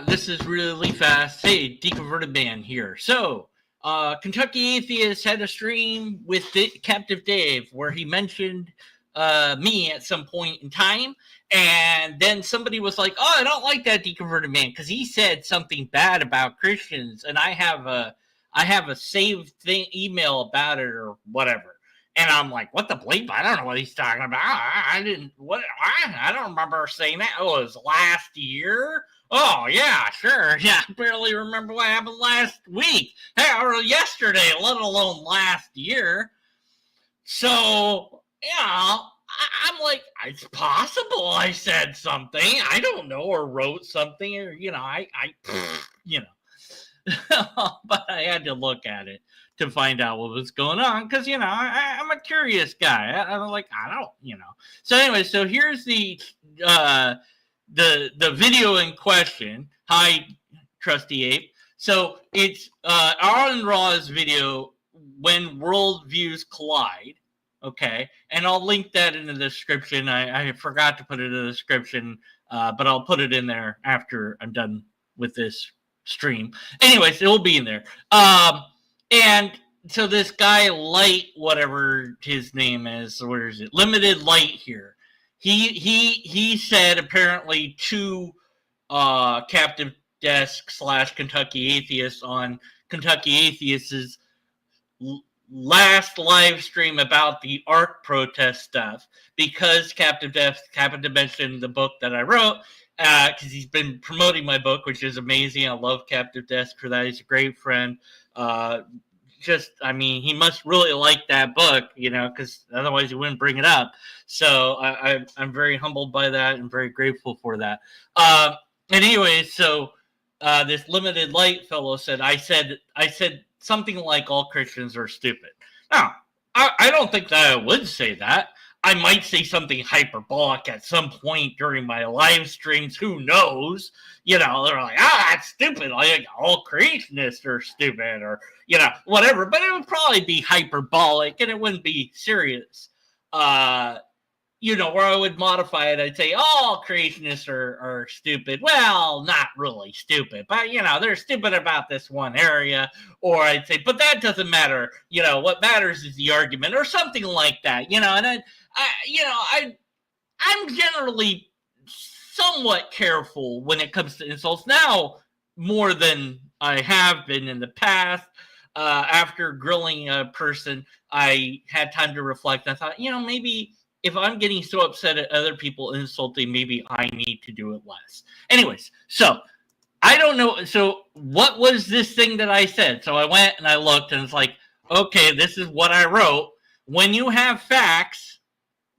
This is really fast. Hey, Deconverted Man here. So, Kentucky Atheist had a stream with Captive Dave where he mentioned me at some point in time, and then somebody was like, "Oh, I don't like that Deconverted Man because he said something bad about Christians," and I have a saved email about it or whatever. And I'm like, what the bleep? I don't know what he's talking about. I don't remember saying that. Oh, it was last year? Oh, yeah, sure. Yeah, I barely remember what happened last week. Hey, or yesterday, let alone last year. So, I'm like, it's possible I said something. I don't know, or wrote something, or, but I had to look at it to find out what was going on because I'm a curious guy. I'm like, I don't. So anyway, so here's the video in question. Hi, Trusty Ape. So it's AronRa's video, When Worldviews Collide. Okay, and I'll link that in the description. I forgot to put it in the description, but I'll put it in there after I'm done with this stream. Anyways, it will be in there. And so this guy, Light, whatever his name is, where is it? Limited Light here. He said apparently to Captive Desk / Kentucky Atheist on Kentucky Atheist's last live stream about the ARC protest stuff, because Captive Desk happened to mention the book that I wrote, because he's been promoting my book, which is amazing. I love Captive Desk for that. He's a great friend. He must really like that book, because otherwise he wouldn't bring it up. So I'm very humbled by that and very grateful for that. Anyway, so this Limited Light fellow said, I said something like all Christians are stupid. Now, I don't think that I would say that. I might say something hyperbolic at some point during my live streams. Who knows? They're like, that's stupid. Like, all creationists are stupid, or, whatever. But it would probably be hyperbolic, and it wouldn't be serious. Where I would modify it, I'd say all creationists are stupid. Well, not really stupid, but, they're stupid about this one area. Or I'd say, but that doesn't matter. What matters is the argument, or something like that, and I'm generally somewhat careful when it comes to insults now, more than I have been in the past. After grilling a person, I had time to reflect. I thought, maybe if I'm getting so upset at other people insulting, maybe I need to do it less. Anyways, so I don't know. So what was this thing that I said? So I went and I looked, and it's like, okay, this is what I wrote. When you have facts,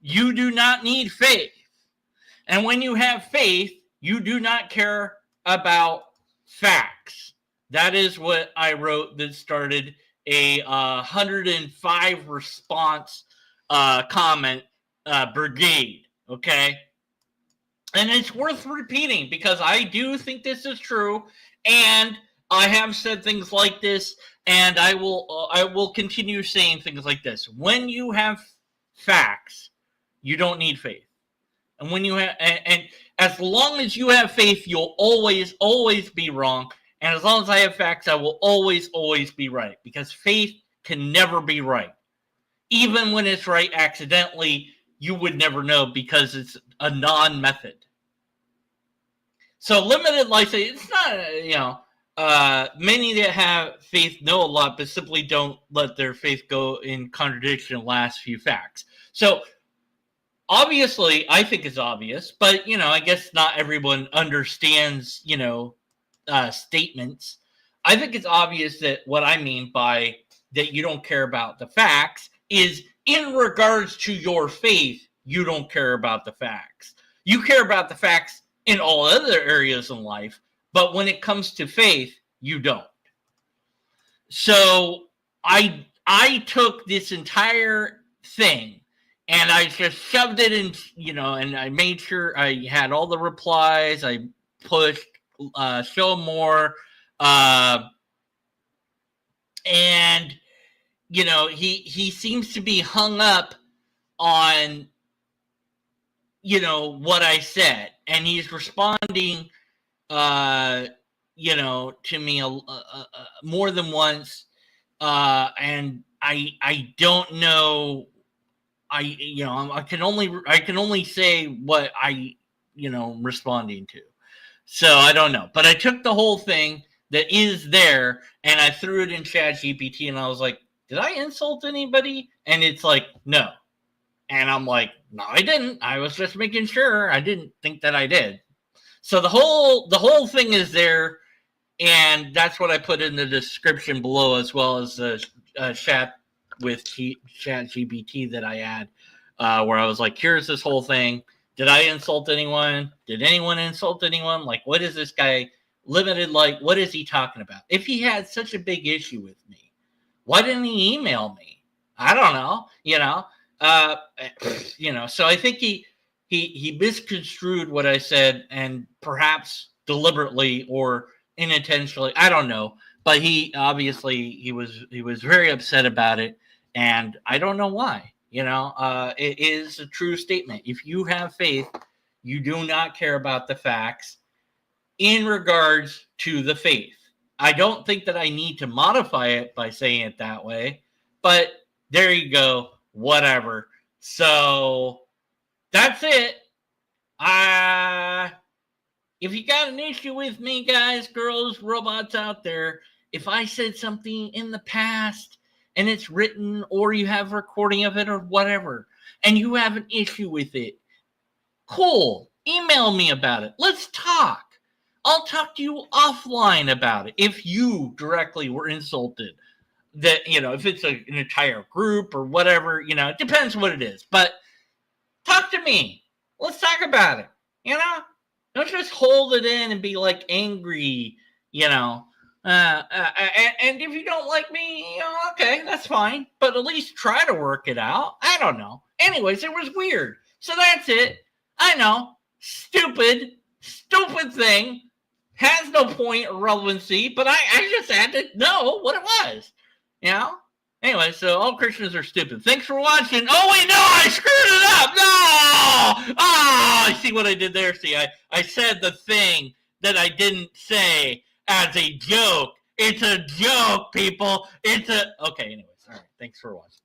you do not need faith. And when you have faith, you do not care about facts. That is what I wrote that started a 105 response comment brigade, okay? And it's worth repeating because I do think this is true, and I have said things like this, and I will continue saying things like this. When you have facts, you don't need faith. And when you have, and as long as you have faith, you'll always be wrong. And as long as I have facts, I will always be right, because faith can never be right. Even when it's right accidentally, you would never know because it's a non-method. So Limited Light, it's not, many that have faith know a lot, but simply don't let their faith go in contradiction of the last few facts. So obviously, I think it's obvious, but, I guess not everyone understands, statements. I think it's obvious that what I mean by that you don't care about the facts is in regards to your faith, you don't care about the facts. You care about the facts in all other areas in life, but when it comes to faith, you don't. So I took this entire thing and I just shoved it in, and I made sure I had all the replies. I pushed show more, and he seems to be hung up on what I said, and he's responding to me more than once, and I don't know. I can only say what responding to. So I don't know, but I took the whole thing that is there and I threw it in ChatGPT, and I was like, "Did I insult anybody?" And it's like, "No." And I'm like, "No, I didn't. I was just making sure. I didn't think that I did." So the whole thing is there, and that's what I put in the description below, as well as the chat with ChatGPT that I had, where I was like, "Here's this whole thing. Did I insult anyone? Did anyone insult anyone? Like, what is this guy limited? Like, what is he talking about? If he had such a big issue with me, why didn't he email me? I don't know. So I think he misconstrued what I said, and perhaps deliberately or unintentionally, I don't know. But he was very upset about it, and I don't know why. It is a true statement. If you have faith, you do not care about the facts in regards to the faith. I don't think that I need to modify it by saying it that way, but there you go. Whatever. So that's it. If you got an issue with me, guys, girls, robots out there, if I said something in the past and it's written, or you have a recording of it or whatever, and you have an issue with it, cool. Email me about it. Let's talk. I'll talk to you offline about it if you directly were insulted. That, if it's an entire group or whatever, it depends what it is. But talk to me. Let's talk about it. Don't just hold it in and be like angry, and if you don't like me, okay, that's fine. But at least try to work it out. I don't know. Anyways, it was weird. So that's it. I know. Stupid thing. Has no point or relevancy, but I just had to know what it was. Anyway, so all Christians are stupid. Thanks for watching. Oh, wait, no, I screwed it up. No! I see what I did there. See, I said the thing that I didn't say as a joke. It's a joke, people. Okay, anyways. All right. Thanks for watching.